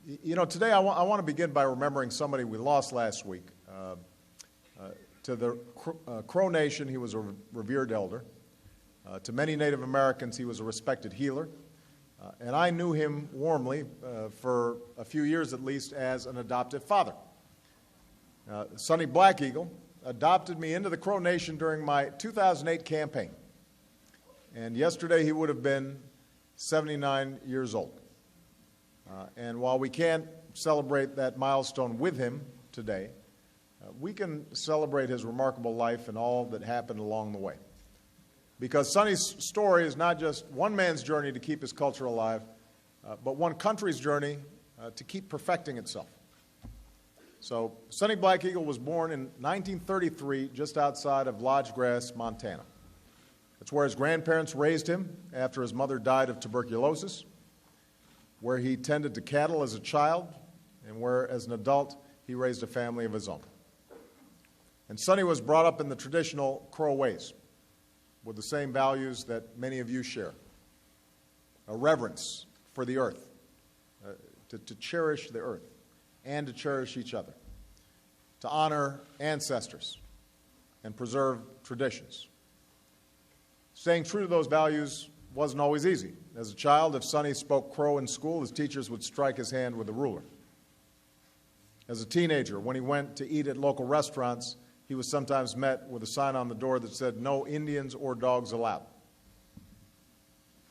You know, today I want to begin by remembering somebody we lost last week. To the Crow Nation, he was a revered elder. To many Native Americans, he was a respected healer. And I knew him warmly for a few years at least as an adoptive father. Sonny Black Eagle adopted me into the Crow Nation during my 2008 campaign. And yesterday he would have been 79 years old. And while we can't celebrate that milestone with him today, we can celebrate his remarkable life and all that happened along the way. Because Sonny's story is not just one man's journey to keep his culture alive, but one country's journey to keep perfecting itself. So Sonny Black Eagle was born in 1933 just outside of Lodge Grass, Montana. That's where his grandparents raised him after his mother died of tuberculosis, where he tended to cattle as a child, and where, as an adult, he raised a family of his own. And Sonny was brought up in the traditional Crow ways, with the same values that many of you share. A reverence for the earth, to cherish the earth, and to cherish each other, to honor ancestors, and preserve traditions. Staying true to those values wasn't always easy. As a child, if Sonny spoke Crow in school, his teachers would strike his hand with a ruler. As a teenager, when he went to eat at local restaurants, he was sometimes met with a sign on the door that said, "No Indians or dogs allowed."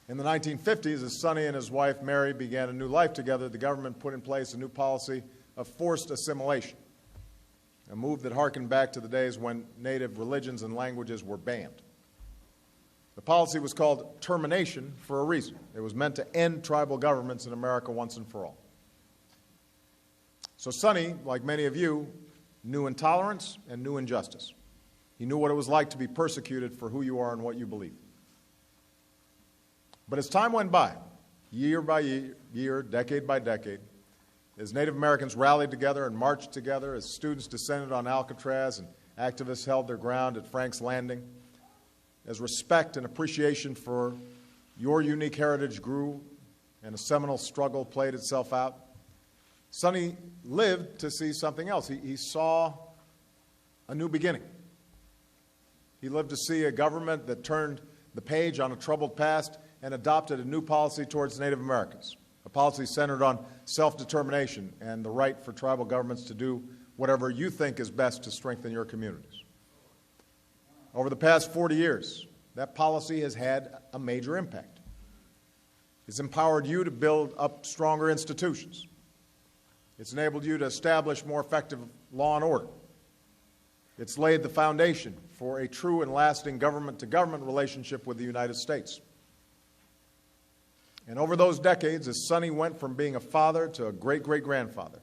In the 1950s, as Sonny and his wife Mary began a new life together, the government put in place a new policy of forced assimilation, a move that harkened back to the days when native religions and languages were banned. The policy was called termination for a reason. It was meant to end tribal governments in America once and for all. So Sonny, like many of you, knew intolerance and knew injustice. He knew what it was like to be persecuted for who you are and what you believe. But as time went by, year by year, decade by decade, as Native Americans rallied together and marched together, as students descended on Alcatraz and activists held their ground at Frank's Landing, as respect and appreciation for your unique heritage grew and a seminal struggle played itself out, Sonny lived to see something else. He saw a new beginning. He lived to see a government that turned the page on a troubled past and adopted a new policy towards Native Americans, a policy centered on self-determination and the right for tribal governments to do whatever you think is best to strengthen your communities. Over the past 40 years, that policy has had a major impact. It's empowered you to build up stronger institutions. It's enabled you to establish more effective law and order. It's laid the foundation for a true and lasting government-to-government relationship with the United States. And over those decades, as Sonny went from being a father to a great-great-grandfather,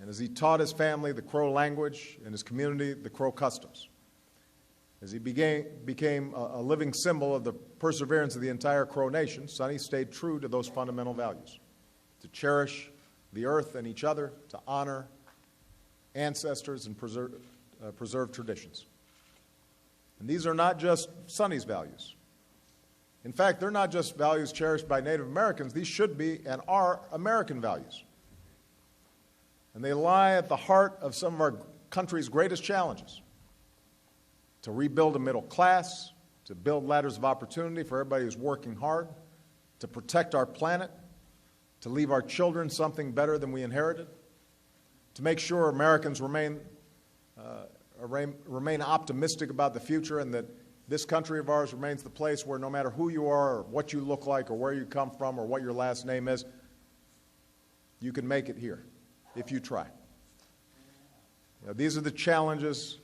and as he taught his family the Crow language and his community the Crow customs, as he became a living symbol of the perseverance of the entire Crow Nation, Sonny stayed true to those fundamental values, to cherish the earth and each other, to honor ancestors and preserve traditions. And these are not just Sonny's values. In fact, they're not just values cherished by Native Americans. These should be and are American values. And they lie at the heart of some of our country's greatest challenges: to rebuild a middle class, to build ladders of opportunity for everybody who's working hard, to protect our planet, to leave our children something better than we inherited, to make sure Americans remain optimistic about the future, and that this country of ours remains the place where no matter who you are or what you look like or where you come from or what your last name is, you can make it here if you try. These are the challenges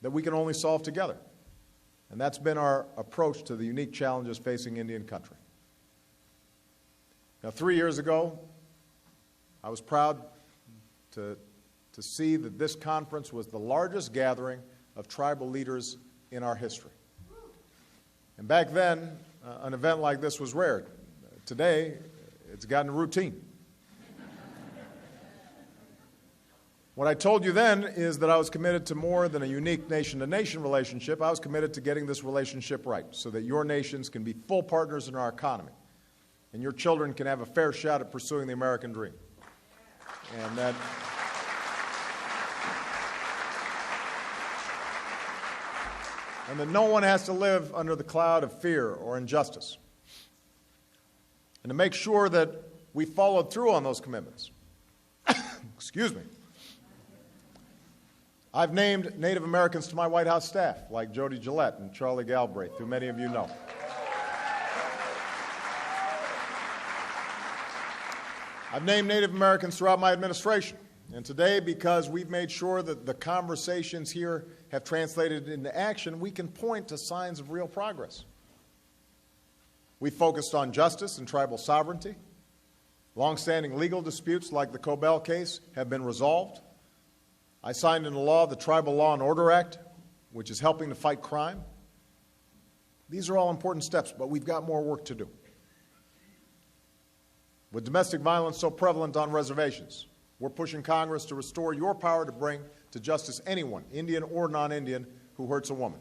that we can only solve together. And that's been our approach to the unique challenges facing Indian country. Now, 3 years ago, I was proud to see that this conference was the largest gathering of tribal leaders in our history. And back then, an event like this was rare. Today, it's gotten routine. What I told you then is that I was committed to more than a unique nation-to-nation relationship. I was committed to getting this relationship right so that your nations can be full partners in our economy and your children can have a fair shot at pursuing the American dream. And that no one has to live under the cloud of fear or injustice. And to make sure that we followed through on those commitments. Excuse me. I've named Native Americans to my White House staff, like Jody Gillette and Charlie Galbraith, who many of you know. I've named Native Americans throughout my administration. And today, because we've made sure that the conversations here have translated into action, we can point to signs of real progress. We focused on justice and tribal sovereignty. Long-standing legal disputes like the Cobell case have been resolved. I signed into law the Tribal Law and Order Act, which is helping to fight crime. These are all important steps, but we've got more work to do. With domestic violence so prevalent on reservations, we're pushing Congress to restore your power to bring to justice anyone, Indian or non-Indian, who hurts a woman.